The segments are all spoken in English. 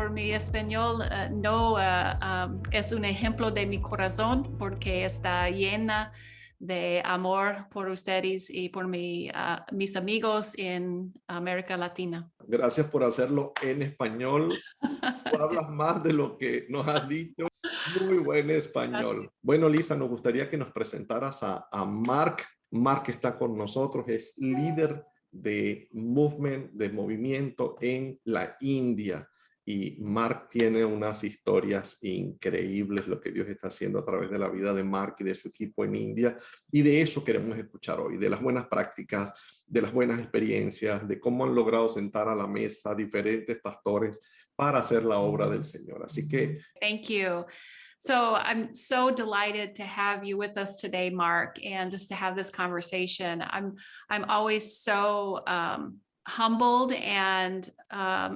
por mi español no es un ejemplo de mi corazón porque está llena de amor por ustedes y por mis amigos en América Latina. Gracias por hacerlo en español. Tú hablas más de lo que nos has dicho. Muy buen español. Bueno, Lisa, nos gustaría que nos presentaras a Mark. Mark está con nosotros, es líder de movimiento en la India. Y Mark tiene unas historias increíbles, lo que Dios está haciendo a través de la vida de Mark y de su equipo en India. Y de eso queremos escuchar hoy, de las buenas prácticas, de las buenas experiencias, de cómo han logrado sentar a la mesa diferentes pastores para hacer la obra del Señor. Así que... Thank you. So I'm so delighted to have you with us today, Mark, and just to have this conversation. I'm always so humbled and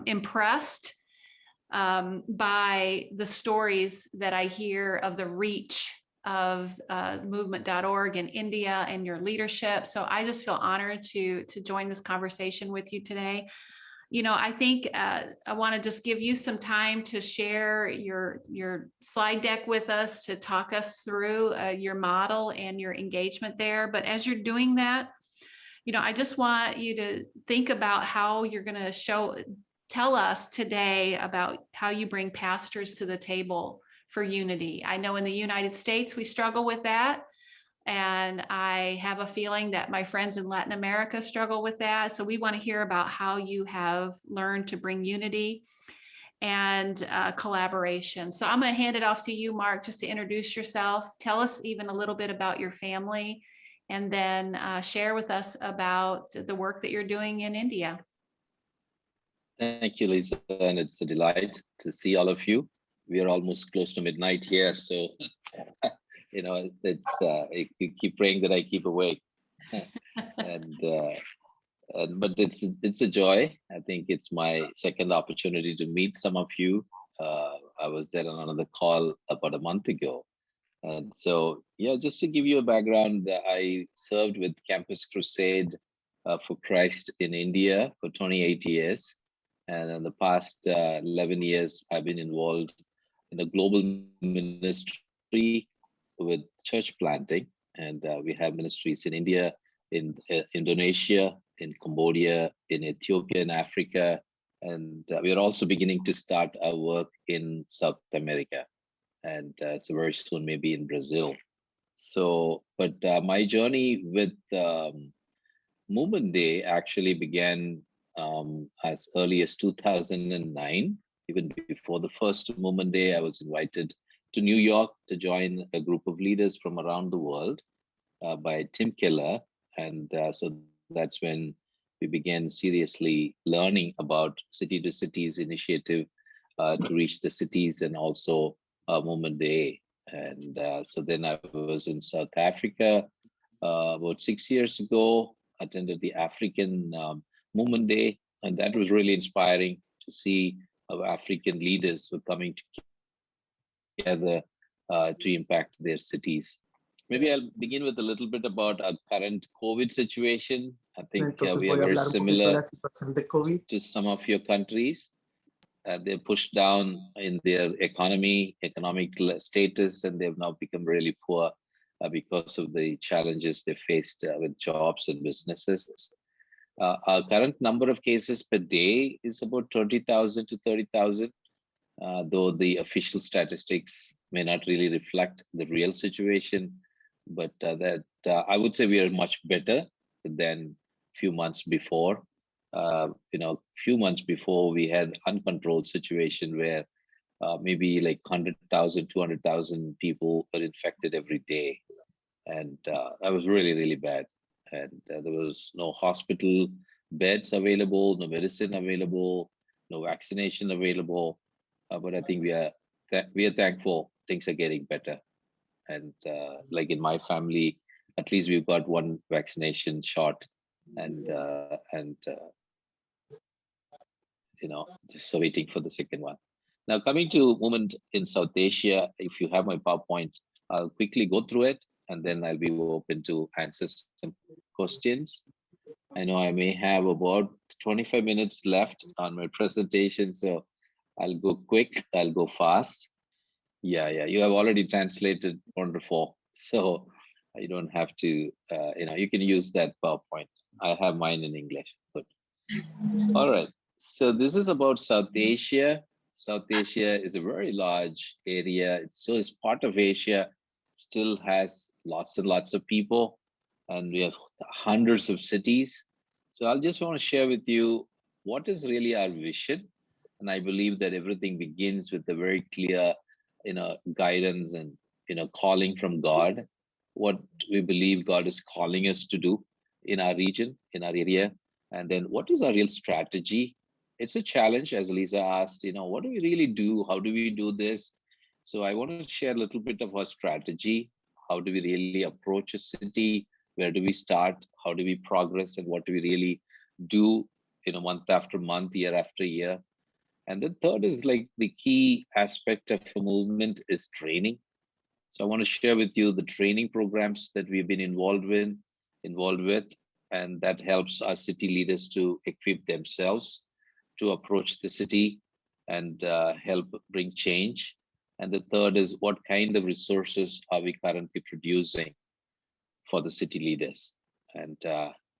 impressed by the stories that I hear of the reach of movement.org in India and your leadership. So I just feel honored to join this conversation with you today. You know, I think I want to just give you some time to share your slide deck with us, to talk us through your model and your engagement there. But as you're doing that, you know, I just want you to think about how you're going to tell us today about how you bring pastors to the table for unity. I know in the United States, we struggle with that. And I have a feeling that my friends in Latin America struggle with that. So we want to hear about how you have learned to bring unity and collaboration. So I'm going to hand it off to you, Mark, just to introduce yourself. Tell us even a little bit about your family, and then share with us about the work that you're doing in India. Thank you, Lisa. And it's a delight to see all of you. We are almost close to midnight here. So... you know, it's I keep praying that I keep awake, but it's a joy. I think it's my second opportunity to meet some of you. I was there on another call about a month ago, and so yeah, just to give you a background, I served with Campus Crusade for Christ in India for 28 years, and in the past 11 years, I've been involved in a global ministry with church planting, and we have ministries in India, in Indonesia, in Cambodia, in Ethiopia, in Africa, and we are also beginning to start our work in South America, and so very soon maybe in Brazil. So, but my journey with Movement Day actually began as early as 2009. Even before the first Movement Day, I was invited to New York to join a group of leaders from around the world by Tim Keller. And so that's when we began seriously learning about City to Cities initiative to reach the cities, and also Movement Day. And so then I was in South Africa about 6 years ago, attended the African Movement Day. And that was really inspiring to see how African leaders were coming together to impact their cities. Maybe I'll begin with a little bit about our current COVID situation. I think we are very similar to some of your countries. They're pushed down in their economic status, and they've now become really poor because of the challenges they faced with jobs and businesses. Our current number of cases per day is about 20,000 to 30,000. Though the official statistics may not really reflect the real situation, but I would say we are much better than a few months before. Few months before we had uncontrolled situation where maybe like 100,000, 200,000 people were infected every day. And that was really, really bad. And there was no hospital beds available, no medicine available, no vaccination available. But I think we are thankful things are getting better. And like in my family, at least we've got one vaccination shot, and just waiting for the second one. Now, coming to Movement in South Asia, if you have my PowerPoint, I'll quickly go through it, and then I'll be open to answer some questions. I know I may have about 25 minutes left on my presentation, so I'll go quick, I'll go fast. Yeah, you have already translated. Wonderful. So you don't have to, you can use that PowerPoint. I have mine in English. Good. All right. So this is about South Asia. South Asia is a very large area. It's part of Asia, still has lots and lots of people, and we have hundreds of cities. So I'll just want to share with you what is really our vision. And I believe that everything begins with a very clear, guidance and, calling from God, what we believe God is calling us to do in our region, in our area. And then what is our real strategy? It's a challenge, as Lisa asked, what do we really do? How do we do this? So I want to share a little bit of our strategy. How do we really approach a city? Where do we start? How do we progress? And what do we really do, month after month, year after year? And the third is like the key aspect of a movement is training. So I want to share with you the training programs that we've been involved with, and that helps our city leaders to equip themselves to approach the city and help bring change. And the third is what kind of resources are we currently producing for the city leaders? And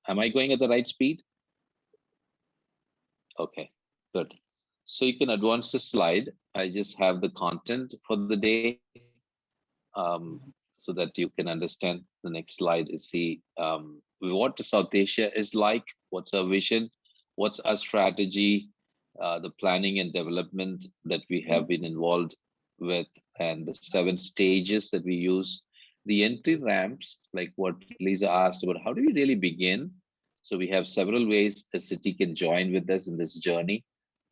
am I going at the right speed? Okay, good. So you can advance the slide. I just have the content for the day so that you can understand. The next slide is what South Asia is like, what's our vision, what's our strategy, the planning and development that we have been involved with, and the 7 stages that we use, the entry ramps, like what Lisa asked about, how do we really begin? So we have several ways a city can join with us in this journey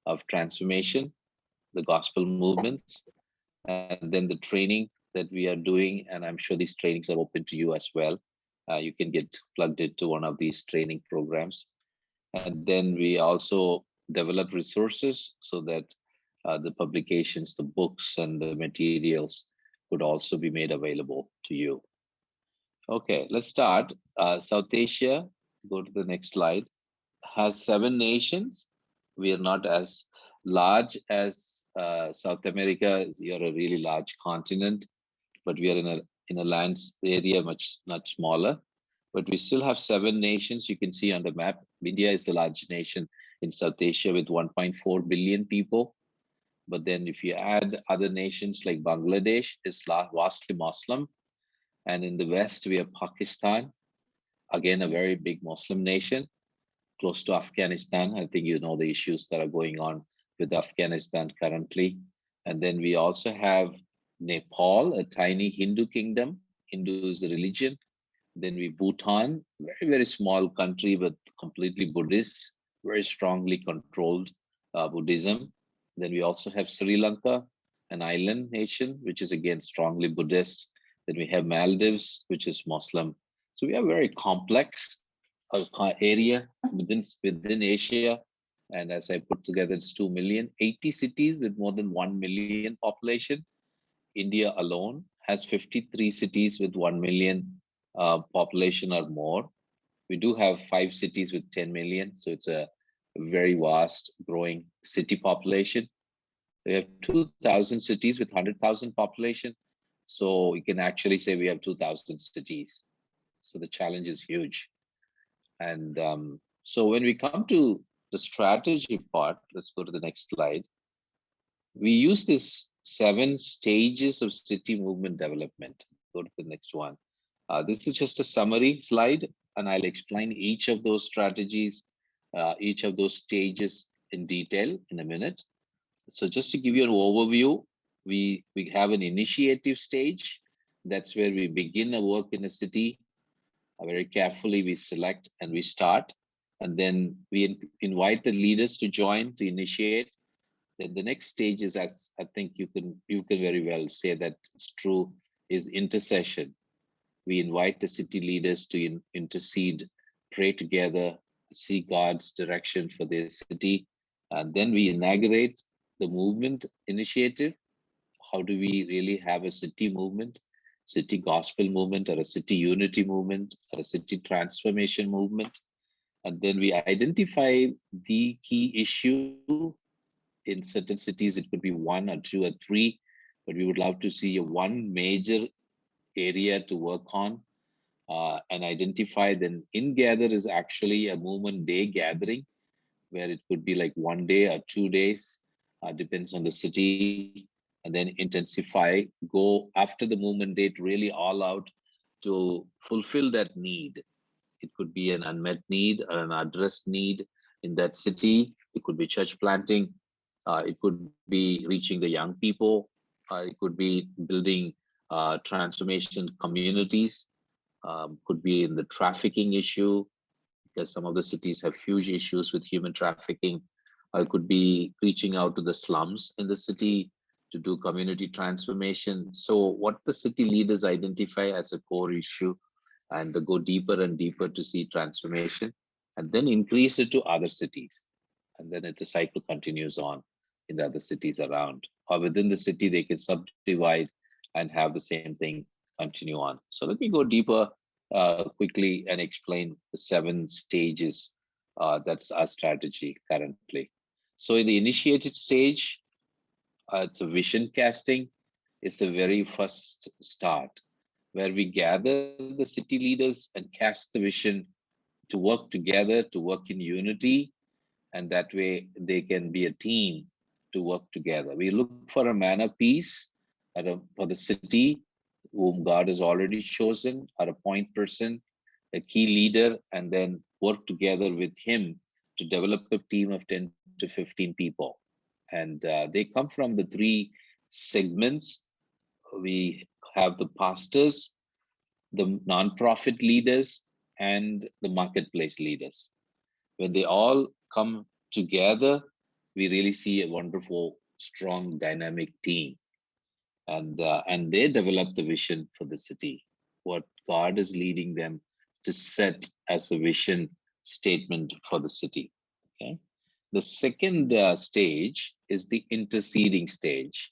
of transformation, the gospel movements, and then the training that we are doing. And I'm sure these trainings are open to you as well. You can get plugged into one of these training programs. And then we also develop resources so that the publications, the books, and the materials could also be made available to you. Okay, let's start. South Asia, go to the next slide, has 7 nations. We are not as large as South America. You're a really large continent, but we are in a land area much smaller. But we still have 7 nations. You can see on the map, India is the large nation in South Asia with 1.4 billion people. But then if you add other nations like Bangladesh, is vastly Muslim. And in the West, we have Pakistan, again, a very big Muslim nation, close to Afghanistan. I think you know the issues that are going on with Afghanistan currently. And then we also have Nepal, a tiny Hindu kingdom. Hindu is the religion. Then we Bhutan, very, very small country, but completely Buddhist, very strongly controlled Buddhism. Then we also have Sri Lanka, an island nation, which is again strongly Buddhist. Then we have Maldives, which is Muslim. So we have very complex area within Asia. And as I put together, it's 2 million, 80 cities with more than 1 million population. India alone has 53 cities with 1 million population or more. We do have 5 cities with 10 million. So it's a very vast growing city population. We have 2,000 cities with 100,000 population. So we can actually say we have 2,000 cities. So the challenge is huge. And so when we come to the strategy part, let's go to the next slide. We use this 7 stages of city movement development. Go to the next one. This is just a summary slide, and I'll explain each of those strategies, each of those stages in detail in a minute. So just to give you an overview, we have an initiative stage. That's where we begin a work in a city. Very carefully, we select and we start. And then we invite the leaders to join, to initiate. Then the next stage is, as I think you can very well say that it's true, is intercession. We invite the city leaders to intercede, pray together, seek God's direction for their city. And then we inaugurate the movement initiative. How do we really have a city movement, city gospel movement, or a city unity movement, or a city transformation movement? And then we identify the key issue In certain cities, it could be 1 or 2 or 3, but we would love to see one major area to work on and identify. Then in gather is actually a movement day gathering, where it could be like 1 day or 2 days, depends on the city, and then intensify, go after the movement date really all out to fulfill that need. It could be an unmet need or an addressed need in that city. It could be church planting. It could be reaching the young people. It could be building transformation communities. Could be in the trafficking issue, because some of the cities have huge issues with human trafficking. It could be reaching out to the slums in the city to do community transformation. So what the city leaders identify as a core issue, and they go deeper and deeper to see transformation, and then increase it to other cities. And then the cycle continues on in the other cities around. Or within the city, they can subdivide and have the same thing continue on. So let me go deeper quickly and explain the 7 stages. That's our strategy currently. So in the initiated stage, it's a vision casting. It's the very first start, where we gather the city leaders and cast the vision to work together, to work in unity, and that way they can be a team to work together. We look for a man of peace for the city, whom God has already chosen, or a point person, a key leader, and then work together with him to develop a team of 10 to 15 people. And they come from the 3 segments. We have the pastors, the nonprofit leaders, and the marketplace leaders. When they all come together, we really see a wonderful, strong, dynamic team. And they develop the vision for the city, what God is leading them to set as a vision statement for the city. Okay. The second stage is the interceding stage,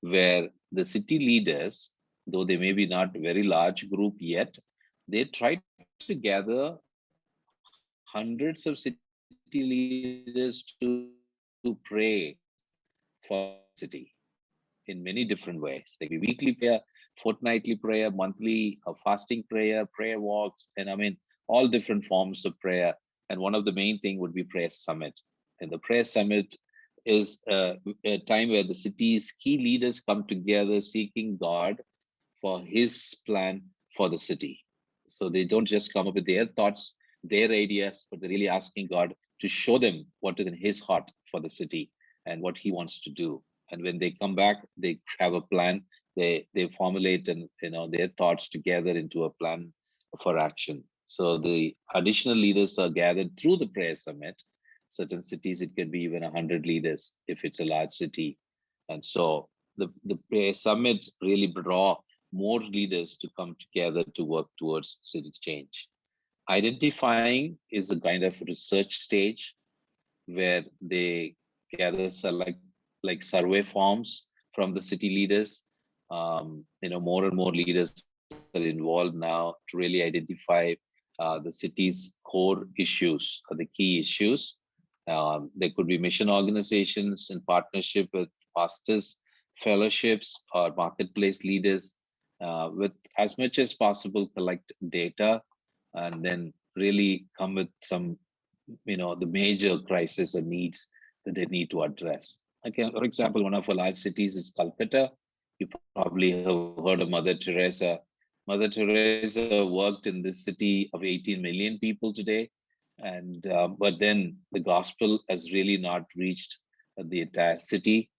where the city leaders, though they may be not a very large group yet, they try to gather hundreds of city leaders to pray for the city in many different ways. Like weekly prayer, fortnightly prayer, monthly fasting prayer, prayer walks, and I mean, all different forms of prayer. And one of the main thing would be prayer summit. And the prayer summit is a time where the city's key leaders come together seeking God for his plan for the city. So they don't just come up with their thoughts, their ideas, but they're really asking God to show them what is in his heart for the city and what he wants to do. And when they come back, they have a plan. They formulate and their thoughts together into a plan for action. So the additional leaders are gathered through the prayer summit. Certain cities, it can be even 100 leaders if it's a large city. And so the prayer summits really draw more leaders to come together to work towards city change. Identifying is a kind of research stage where they gather select like survey forms from the city leaders. More and more leaders are involved now to really identify the city's core issues, or the key issues. There could be mission organizations in partnership with pastors, fellowships, or marketplace leaders, with as much as possible collect data and then really come with some, the major crisis and needs that they need to address. Okay, for example, one of our large cities is Calcutta. You probably have heard of Mother Teresa. Mother Teresa worked in this city of 18 million people today. And but then the gospel has really not reached the entire city.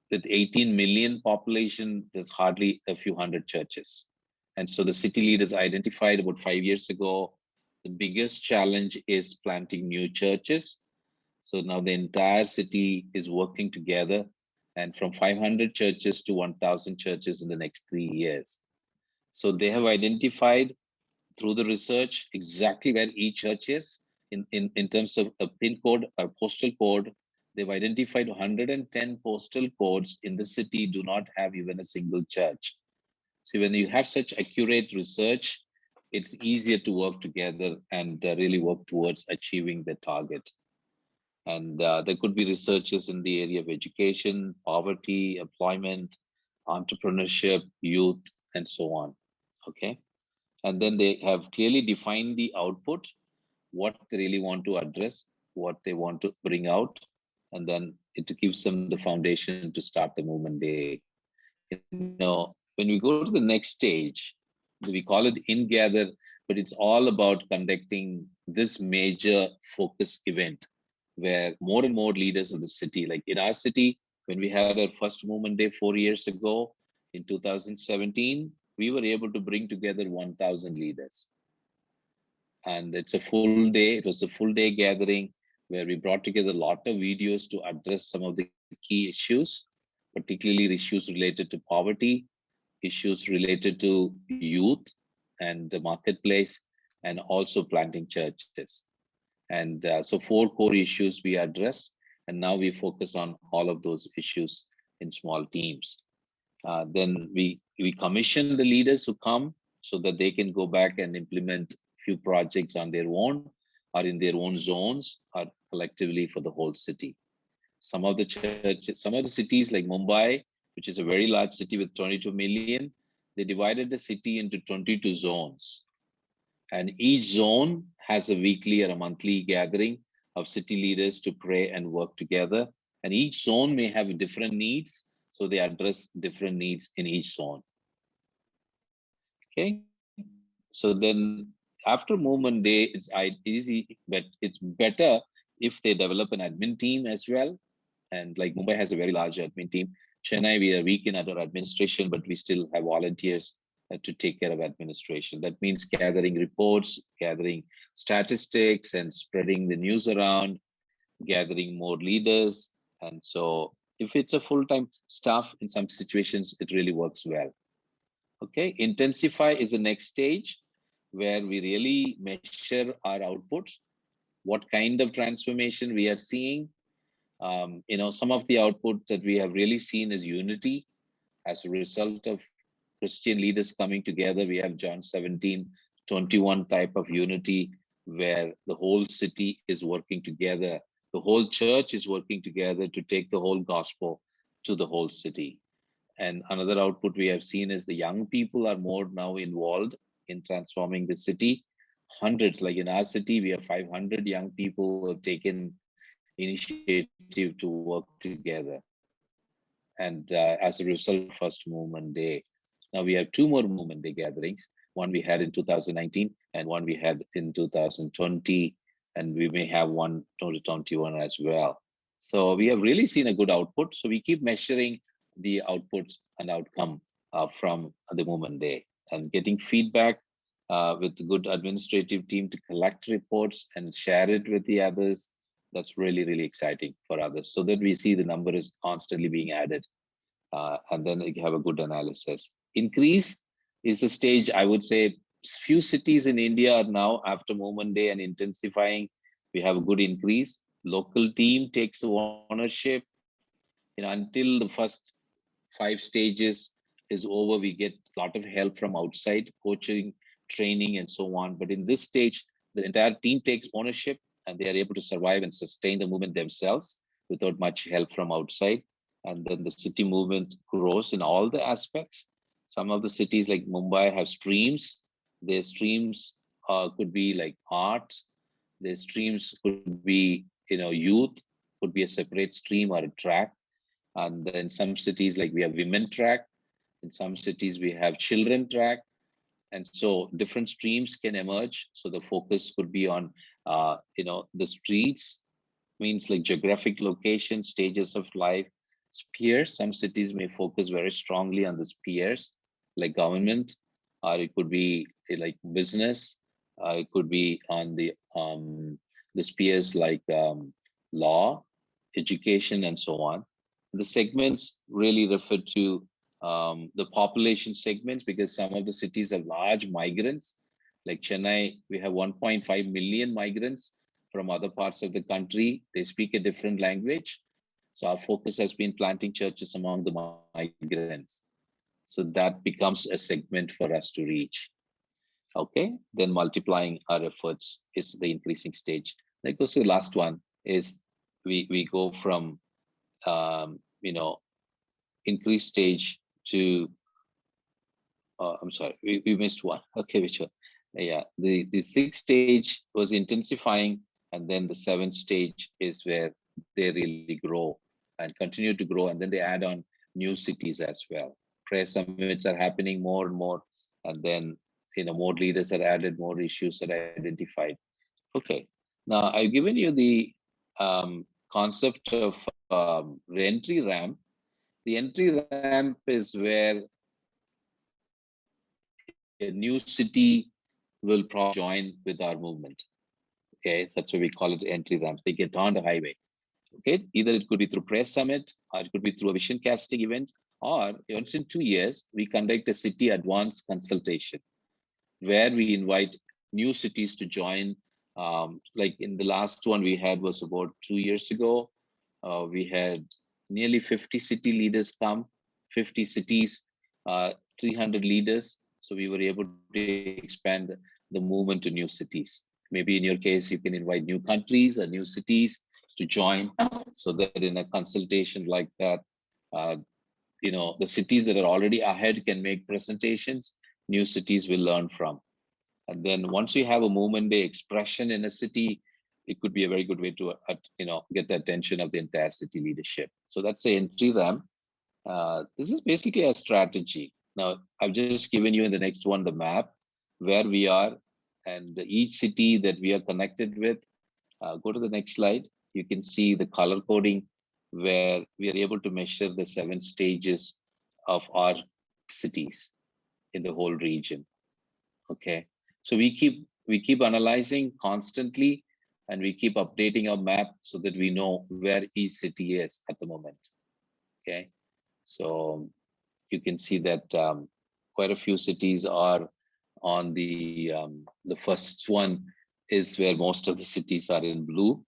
With 18 million population, there's hardly a few hundred churches. And so the city leaders identified about 5 years ago, the biggest challenge is planting new churches. So now the entire city is working together, and from 500 churches to 1,000 churches in the next 3 years. So they have identified through the research exactly where each church is in terms of a pin code or postal code. They've identified 110 postal codes in the city do not have even a single church. So when you have such accurate research, it's easier to work together and really work towards achieving the target. And there could be researchers in the area of education, poverty, employment, entrepreneurship, youth, and so on. Okay. And then they have clearly defined the output, what they really want to address, what they want to bring out. And then it gives them the foundation to start the movement day. When we go to the next stage, we call it in-gather, but it's all about conducting this major focus event where more and more leaders of the city, like in our city, when we had our first movement day 4 years ago in 2017, we were able to bring together 1,000 leaders. And it's a full day. It was a full day gathering where we brought together a lot of videos to address some of the key issues, particularly issues related to poverty, issues related to youth and the marketplace, and also planting churches. And so 4 core issues we addressed, and now we focus on all of those issues in small teams. Then we commission the leaders who come so that they can go back and implement few projects on their own or in their own zones or collectively for the whole city. Some of the churches, some of the cities like Mumbai, which is a very large city with 22 million, they divided the city into 22 zones. And each zone has a weekly or a monthly gathering of city leaders to pray and work together. And each zone may have different needs, so they address different needs in each zone. Okay, so then after movement day, it's easy, but it's better if they develop an admin team as well. And like Mumbai has a very large admin team. Chennai, we are weak in our administration, but we still have volunteers to take care of administration. That means gathering reports, gathering statistics, and spreading the news around, gathering more leaders. And so if it's a full-time staff, in some situations, it really works well. Okay, intensify is the next stage where we really measure our output, what kind of transformation we are seeing. Some of the output that we have really seen is unity as a result of Christian leaders coming together. We have John 17:21 type of unity where the whole city is working together. The whole church is working together to take the whole gospel to the whole city. And another output we have seen is the young people are more now involved in transforming the city. Hundreds, like in our city, we have 500 young people who have taken initiative to work together. And as a result, first movement day. Now we have 2 more movement day gatherings. One we had in 2019 and one we had in 2020. And we may have one 2021 as well. So we have really seen a good output. So we keep measuring the output and outcome from the movement day and getting feedback with a good administrative team to collect reports and share it with the others. That's really, really exciting for others so that we see the number is constantly being added and then you have a good analysis. Increase is the stage, I would say, few cities in India are now after movement day and intensifying. We have a good increase. Local team takes ownership. Until the first 5 stages is over, we get a lot of help from outside, coaching, training, and so on. But in this stage, the entire team takes ownership and they are able to survive and sustain the movement themselves without much help from outside. And then the city movement grows in all the aspects. Some of the cities like Mumbai have streams. Their streams could be like art. Their streams could be, youth, could be a separate stream or a track. And then some cities like we have women track. In some cities we have children track. And so different streams can emerge. So the focus could be on, the streets, means like geographic location, stages of life, spheres. Some cities may focus very strongly on the spheres, like government, or it could be like business. It could be on the spheres like law, education, and so on. The segments really refer to the population segments because some of the cities have large migrants. Like Chennai, we have 1.5 million migrants from other parts of the country. They speak a different language. So our focus has been planting churches among the migrants. So that becomes a segment for us to reach. Okay, then multiplying our efforts is the increasing stage. That goes to the last one is we go from increased stage to I'm sorry, we missed one. Okay, which one? Yeah, the sixth stage was intensifying, and then the seventh stage is where they really grow and continue to grow, and then they add on new cities as well. Prayer summits are happening more and more, and then more leaders are added, more issues are identified. Okay, now I've given you the concept of the entry ramp. The entry ramp is where a new city will probably join with our movement. Okay, so that's why we call it entry ramps. They get on the highway. Okay, either it could be through press summit, or it could be through a vision casting event, or once in 2 years, we conduct a city advanced consultation where we invite new cities to join. Like in the last one we had was about 2 years ago. We had nearly 50 city leaders come, 50 cities, 300 leaders. So we were able to expand the movement to new cities. Maybe in your case, you can invite new countries or new cities to join, so that in a consultation like that, the cities that are already ahead can make presentations, new cities will learn from. And then once you have a movement day expression in a city, it could be a very good way to get the attention of the entire city leadership. So that's the entry ramp. This is basically a strategy. Now, I've just given you in the next one the map where we are and each city that we are connected with. Go to the next slide. You can see the color coding where we are able to measure the 7 stages of our cities in the whole region. Okay, so we keep analyzing constantly, and we keep updating our map so that we know where each city is at the moment. Okay, so you can see that quite a few cities are on the first one is where most of the cities are in blue.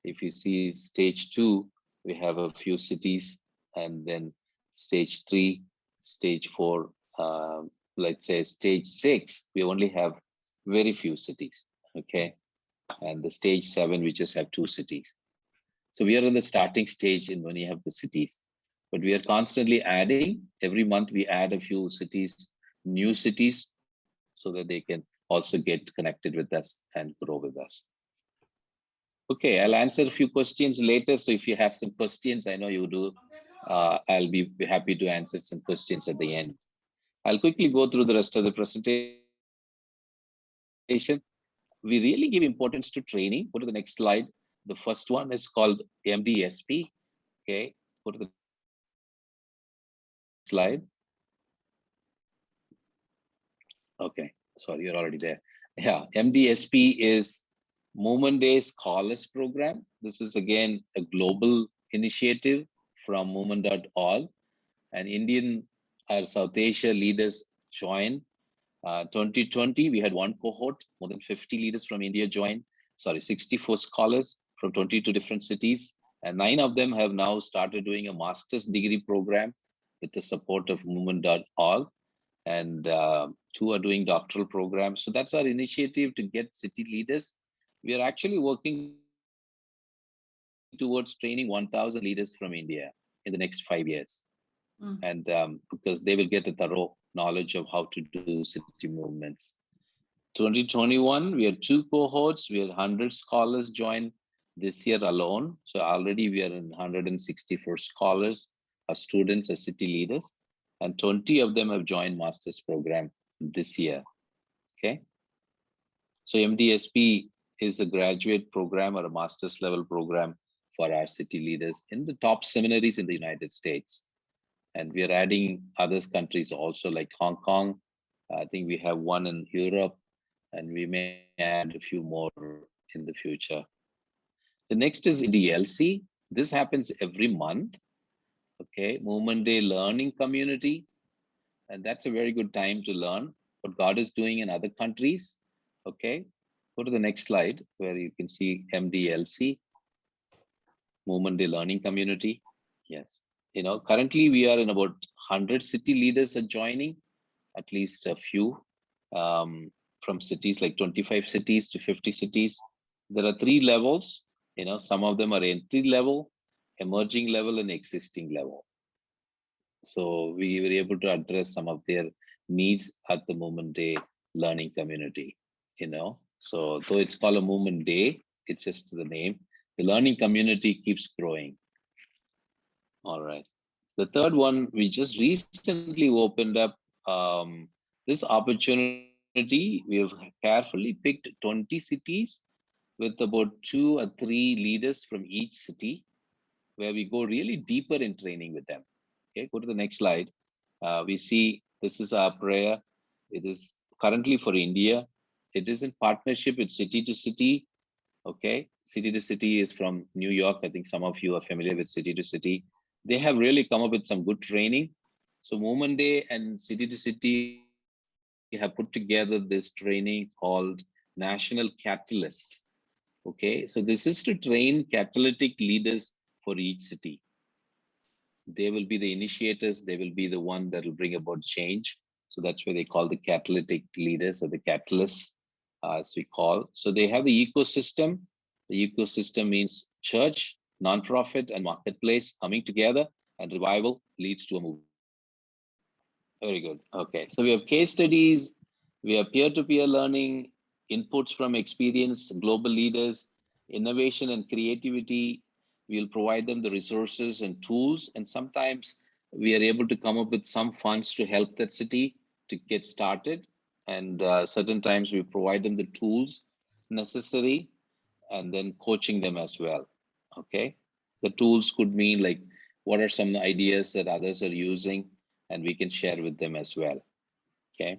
If you see stage 2, we have a few cities, and then stage 3, stage 4, let's say stage 6, we only have very few cities. Okay, and the stage 7, we just have 2 cities. So we are in the starting stage in when you have the cities, but we are constantly adding. Every month we add a few cities, new cities, so that they can also get connected with us and grow with us. Okay, I'll answer a few questions later. So if you have some questions, I know you do, I'll be happy to answer some questions at the end. I'll quickly go through the rest of the presentation. We really give importance to training. Go to the next slide. The first one is called MDSP. Okay, go to the slide. Okay, sorry, you're already there. Yeah, MDSP is Movement Day Scholars Program. This is again a global initiative from movement.org, and Indian or South Asia leaders join. 2020, we had one cohort, more than 50 leaders from India joined. 64 scholars from 22 different cities, and 9 of them have now started doing a master's degree program with the support of movement.org, and 2 are doing doctoral programs. So that's our initiative to get city leaders. We are actually working towards training 1,000 leaders from India in the next 5 years. And because they will get a thorough knowledge of how to do city movements. 2021, we had 2 cohorts. We had 100 scholars join this year alone. So already we are in 164 scholars, as students, as city leaders, and 20 of them have joined master's program this year. Okay. So MDSP is a graduate program or a master's level program for our city leaders in the top seminaries in the United States. And we are adding other countries also, like Hong Kong. I think we have one in Europe, and we may add a few more in the future. The next is DLC. This happens every month. Okay, Movement Day Learning Community. And that's a very good time to learn what God is doing in other countries. Okay, go to the next slide where you can see MDLC, Movement Day Learning Community. Yes. Currently we are in about 100 city leaders are joining, at least a few from cities like 25 cities to 50 cities. There are 3 levels. Some of them are entry level, emerging level, and existing level. So we were able to address some of their needs at the Movement Day learning community, So though it's called a Movement Day, it's just the name. The learning community keeps growing. All right. The third one, we just recently opened up this opportunity. We have carefully picked 20 cities with about 2 or 3 leaders from each city, where we go really deeper in training with them. Okay, go to the next slide. We see this is our prayer. It is currently for India. It is in partnership with City to City. Okay, City to City is from New York. I think some of you are familiar with City to City. They have really come up with some good training. So Movement Day and City to City have put together this training called National Catalysts. Okay, so this is to train catalytic leaders for each city. They will be the initiators. They will be the one that will bring about change. So that's why they call the catalytic leaders, or the catalysts, as we call. So they have the ecosystem. The ecosystem means church, nonprofit, and marketplace coming together, and revival leads to a movement. Very good. Okay, so we have case studies. We have peer-to-peer learning, inputs from experienced global leaders, innovation and creativity. We'll provide them the resources and tools, and sometimes we are able to come up with some funds to help that city to get started. And certain times we provide them the tools necessary, and then coaching them as well. Okay, the tools could mean like, what are some ideas that others are using, and we can share with them as well. Okay,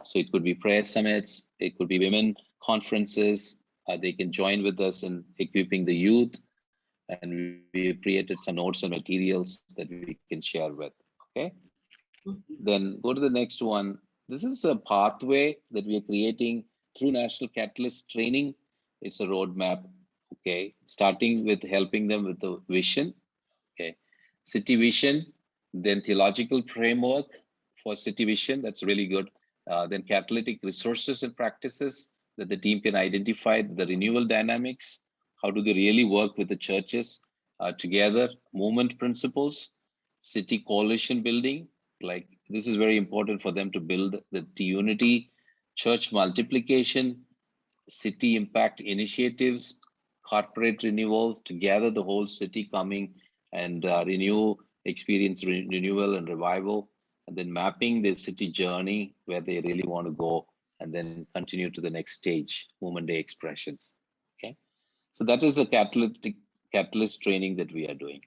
so it could be prayer summits, it could be women conferences. They can join with us in equipping the youth, and we created some notes and materials that we can share with. Okay, then go to the next one. This is a pathway that we are creating through National Catalyst training. It's a roadmap. Okay, starting with helping them with the vision. Okay, city vision, then theological framework for city vision. That's really good. Then catalytic resources and practices that the team can identify, the renewal dynamics. How do they really work with the churches together? Movement principles, city coalition building. Like, this is very important for them to build the unity, church multiplication, city impact initiatives, corporate renewal, to gather the whole city coming and renew, experience renewal and revival, and then mapping the city journey where they really want to go, and then continue to the next stage, Movement Day expressions. Okay, so that is the catalyst training that we are doing.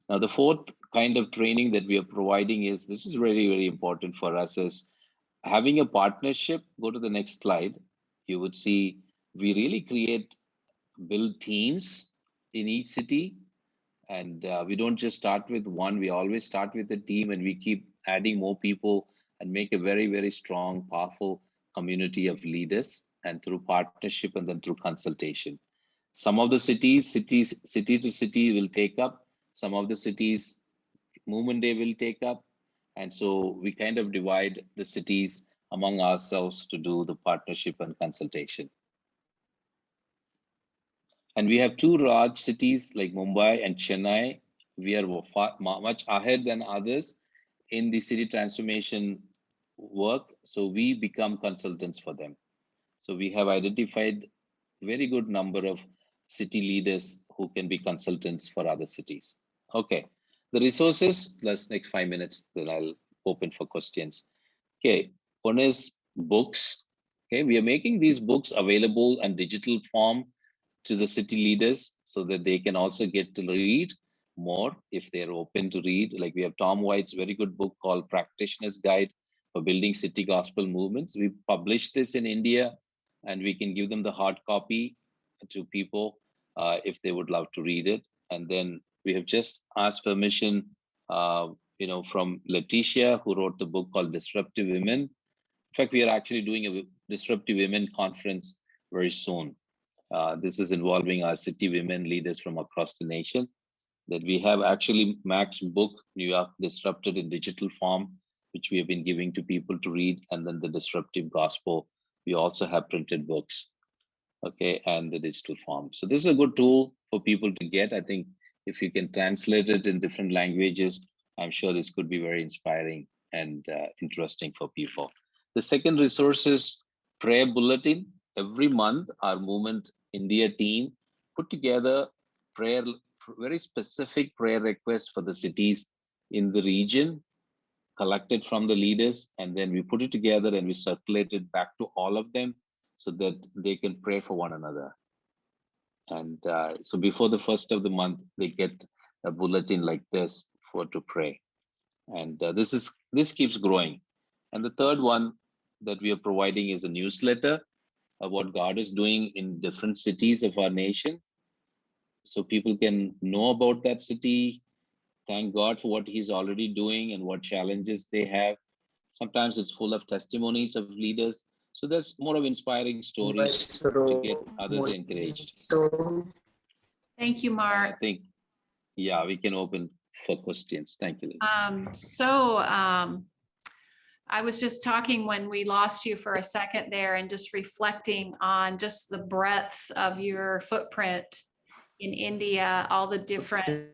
Now, the fourth kind of training that we are providing is, this is really, very important for us, is having a partnership. Go to the next slide. You would see we really build teams in each city. And we don't just start with one, we always start with a team, and we keep adding more people and make a very, very strong, powerful community of leaders, and through partnership and then through consultation. Some of the city to city will take up, some of the cities Movement Day will take up. And so we kind of divide the cities among ourselves to do the partnership and consultation. And we have 2 large cities like Mumbai and Chennai. We are much ahead than others in the city transformation work. So we become consultants for them. So we have identified very good number of city leaders who can be consultants for other cities. Okay, the resources, next 5 minutes, then I'll open for questions. Okay, one is books. Okay, we are making these books available in digital form to the city leaders so that they can also get to read more if they're open to read. Like, we have Tom White's very good book called Practitioner's Guide for Building City Gospel Movements. We published this in India, and we can give them the hard copy to people if they would love to read it. And then we have just asked permission from Letitia, who wrote the book called Disruptive Women. In fact, we are actually doing a Disruptive Women conference very soon. This is involving our city women leaders from across the nation. That we have actually Mac's book, New York Disrupted, in digital form, which we have been giving to people to read. And then the Disruptive Gospel, we also have printed books. okay, and the digital form. So this is a good tool for people to get. I think if you can translate it in different languages, I'm sure this could be very inspiring and interesting for people. The second resource is prayer bulletin. Every month, our Movement India team put together prayer, very specific prayer requests for the cities in the region, collected from the leaders, and then we put it together and we circulate it back to all of them so that they can pray for one another. And so before the first of the month, they get a bulletin like this to pray. And this keeps growing. And the third one that we are providing is a newsletter of what God is doing in different cities of our nation. So people can know about that city, thank God for what he's already doing and what challenges they have. Sometimes it's full of testimonies of leaders. So there's more of inspiring stories to get others encouraged. Thank you, Mark. I think, yeah, we can open for questions. Thank you. I was just talking when we lost you for a second there and just reflecting on just the breadth of your footprint in India, all the different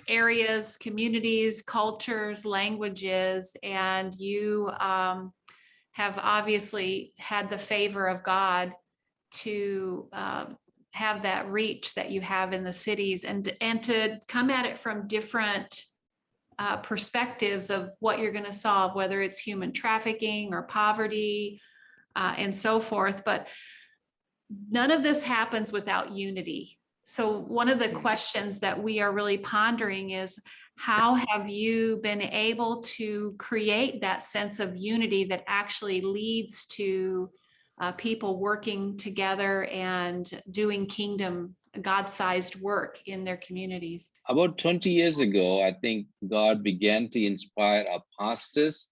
areas, communities, cultures, languages, and you have obviously had the favor of God to have that reach that you have in the cities and to come at it from different perspectives of what you're going to solve, whether it's human trafficking or poverty and so forth. But none of this happens without unity. So one of the questions that we are really pondering is, how have you been able to create that sense of unity that actually leads to people working together and doing kingdom, God-sized work in their communities? About 20 years ago, I think God began to inspire our pastors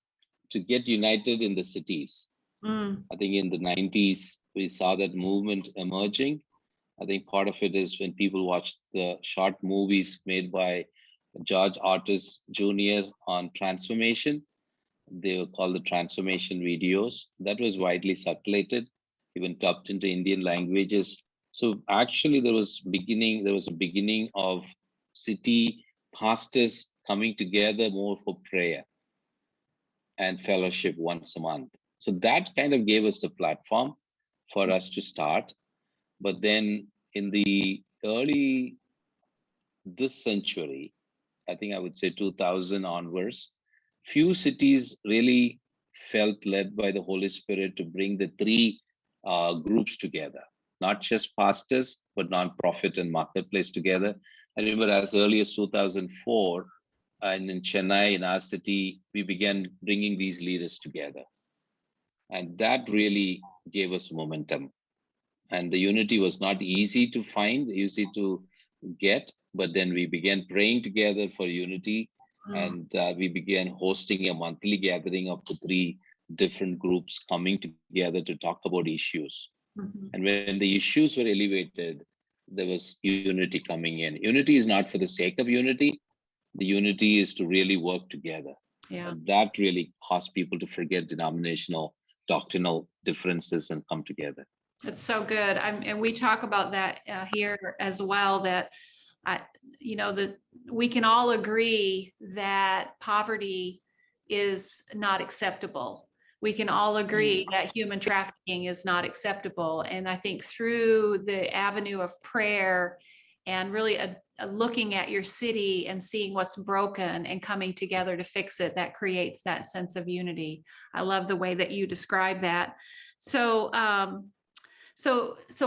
to get united in the cities. I think in the 90s, we saw that movement emerging. I think part of it is when people watched the short movies made by George Otis Jr. on transformation. They were called the transformation videos. That was widely circulated, even dubbed into Indian languages. So actually there was a beginning of city pastors coming together more for prayer and fellowship once a month. So that kind of gave us the platform for us to start. But then in the early this century, I think I would say 2000 onwards, few cities really felt led by the Holy Spirit to bring the three groups together, not just pastors, but nonprofit and marketplace together. I remember as early as 2004, and in Chennai, in our city, we began bringing these leaders together. And that really gave us momentum. And the unity was not easy to find, easy to get, but then we began praying together for unity. And we began hosting a monthly gathering of the three different groups coming together to talk about issues. And when the issues were elevated, there was unity coming in. Unity is not for the sake of unity. The unity is to really work together. Yeah. And that really caused people to forget denominational, doctrinal differences and come together. It's so good. And we talk about that here as well, that that we can all agree that poverty is not acceptable. We can all agree that human trafficking is not acceptable. And I think through the avenue of prayer and really looking at your city and seeing what's broken and coming together to fix it, that creates that sense of unity. I love the way that you describe that. So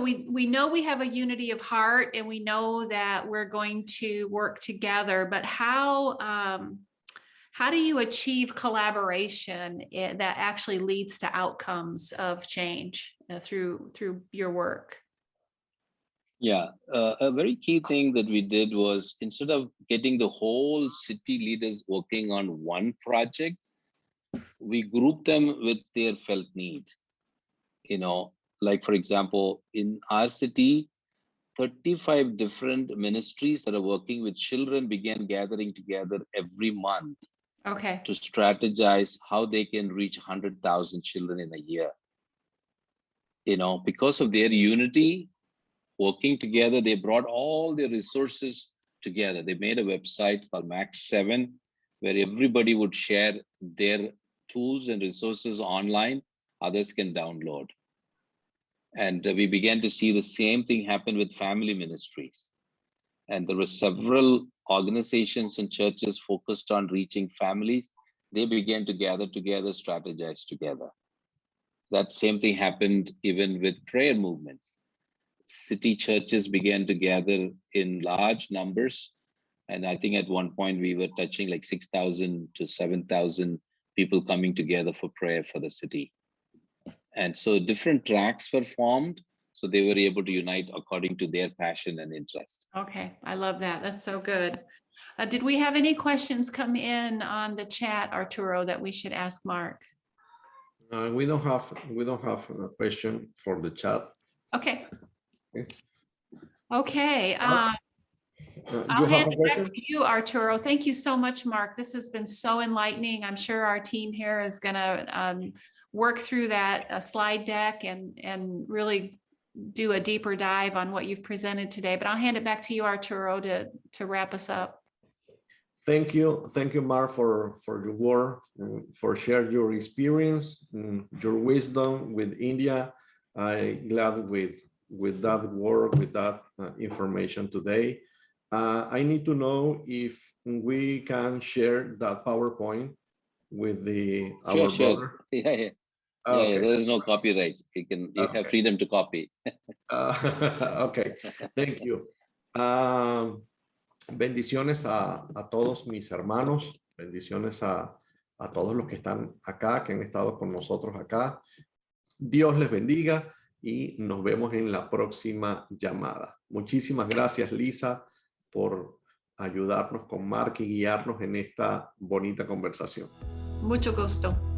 we know we have a unity of heart, and we know that we're going to work together, but how do you achieve collaboration that actually leads to outcomes of change through your work? Yeah, a very key thing that we did was, instead of getting the whole city leaders working on one project, we grouped them with their felt need. Like, for example, in our city, 35 different ministries that are working with children began gathering together every month to strategize how they can reach 100,000 children in a year. because of their unity, working together, they brought all their resources together. They made a website called Max 7, where everybody would share their tools and resources online, others can download. And we began to see the same thing happen with family ministries. And there were several organizations and churches focused on reaching families. They began to gather together, strategize together. That same thing happened even with prayer movements. City churches began to gather in large numbers. And I think at one point we were touching like 6,000 to 7,000 people coming together for prayer for the city. And so different tracks were formed, so they were able to unite according to their passion and interest. Okay, I love that. That's so good. Did we have any questions come in on the chat, Arturo, that we should ask Mark? We don't have a question for the chat. Okay. Okay. You I'll have hand a it back question? to you, Arturo. Thank you so much, Mark. This has been so enlightening. I'm sure our team here is going to work through that slide deck and really do a deeper dive on what you've presented today. But I'll hand it back to you, Arturo, to wrap us up. Thank you, Mark, for your work, for sharing your experience, your wisdom with India. I'm glad with that work, with that information today. I need to know if we can share that PowerPoint with our brother. Yeah. Okay. Yeah, there is no copyright. You have freedom to copy. Okay, thank you. Bendiciones a todos mis hermanos, bendiciones a todos los que están acá, que han estado con nosotros acá. Dios les bendiga y nos vemos en la próxima llamada. Muchísimas gracias, Lisa, por ayudarnos con Mark y guiarnos en esta bonita conversación. Mucho gusto.